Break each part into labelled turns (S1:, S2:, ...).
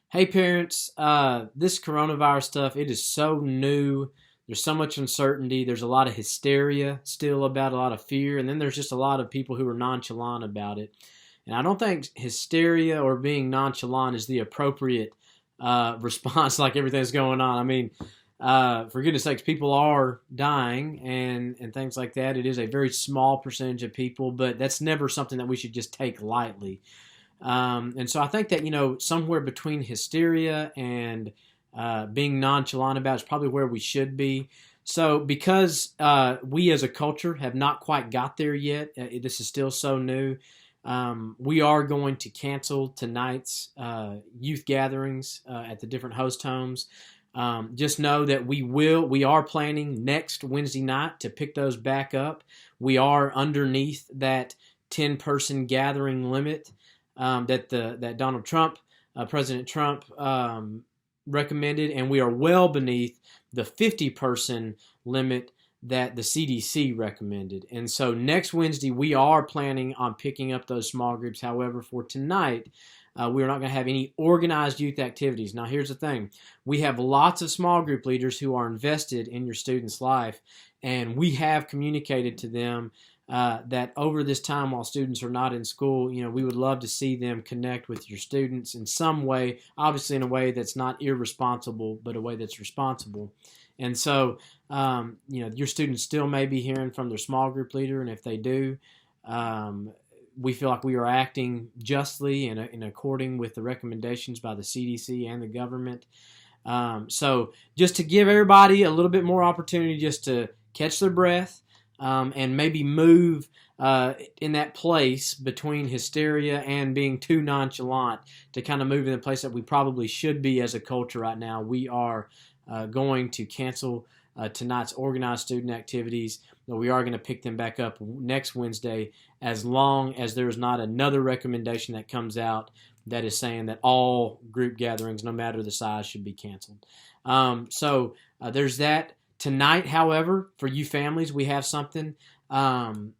S1: Hey parents, this coronavirus stuff, it is so new. There's so much uncertainty. There's a lot of hysteria still about, a lot of fear, and then there's just a lot of people who are nonchalant about it. And I don't think hysteria or being nonchalant is the appropriate response, like everything's going on. I mean, for goodness sakes, people are dying and things like that. It is a very small percentage of people, but that's never something that we should just take lightly. And so I think that, somewhere between hysteria and being nonchalant about it is probably where we should be. So because we as a culture have not quite got there yet, this is still so new, we are going to cancel tonight's youth gatherings at the different host homes. Just know that we are planning next Wednesday night to pick those back up. We are underneath that 10-person gathering limit that Donald Trump, President Trump, recommended, and we are well beneath the 50-person limit that the CDC recommended. And so next Wednesday, we are planning on picking up those small groups. However, for tonight, we are not going to have any organized youth activities. Now, here's the thing. We have lots of small group leaders who are invested in your student's life, and we have communicated to them that over this time while students are not in school, we would love to see them connect with your students in some way, obviously in a way that's not irresponsible, but a way that's responsible. And so, your students still may be hearing from their small group leader, and if they do, we feel like we are acting justly and in according with the recommendations by the CDC and the government. So just to give everybody a little bit more opportunity just to catch their breath, and maybe move in that place between hysteria and being too nonchalant to kind of move in the place that we probably should be as a culture right now. We are going to cancel tonight's organized student activities, but we are going to pick them back up next Wednesday as long as there is not another recommendation that comes out that is saying that all group gatherings, no matter the size, should be canceled. So there's that. Tonight, however, for you families, we have something. All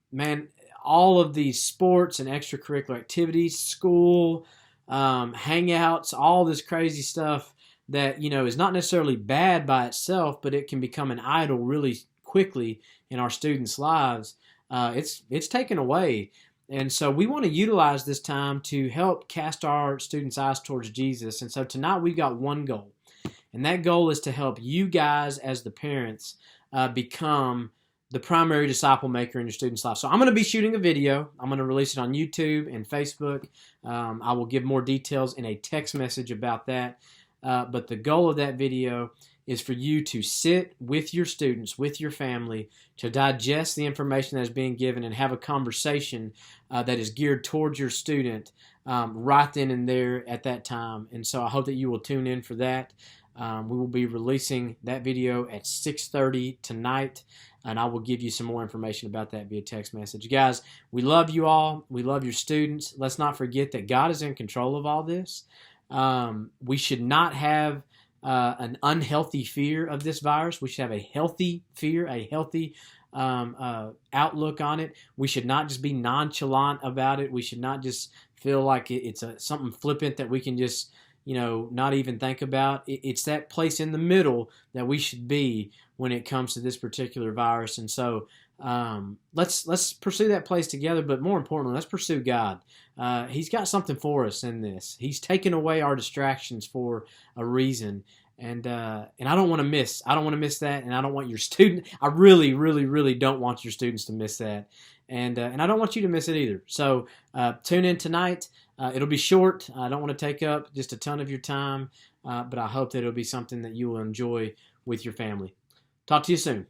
S1: of these sports and extracurricular activities, school, hangouts, all this crazy stuff that, is not necessarily bad by itself, but it can become an idol really quickly in our students' lives. It's taken away. And so we want to utilize this time to help cast our students' eyes towards Jesus. And so tonight we've got one goal. And that goal is to help you guys as the parents become the primary disciple maker in your student's life. So I'm going to be shooting a video. I'm going to release it on YouTube and Facebook. I will give more details in a text message about that. But the goal of that video is for you to sit with your students, with your family, to digest the information that is being given and have a conversation that is geared towards your student right then and there at that time. And so I hope that you will tune in for that. We will be releasing that video at 6:30 tonight, and I will give you some more information about that via text message. Guys, we love you all. We love your students. Let's not forget that God is in control of all this. We should not have an unhealthy fear of this virus. We should have a healthy fear, a healthy outlook on it. We should not just be nonchalant about it. We should not just feel like it's something flippant that we can just not even think about. It's that place in the middle that we should be when it comes to this particular virus. And so let's pursue that place together. But more importantly, let's pursue God. He's got something for us in this. He's taken away our distractions for a reason. And I don't want to miss. I don't want to miss that, and I don't want your student. I really, really, really don't want your students to miss that, and I don't want you to miss it either. So tune in tonight. It'll be short. I don't want to take up just a ton of your time, but I hope that it'll be something that you will enjoy with your family. Talk to you soon.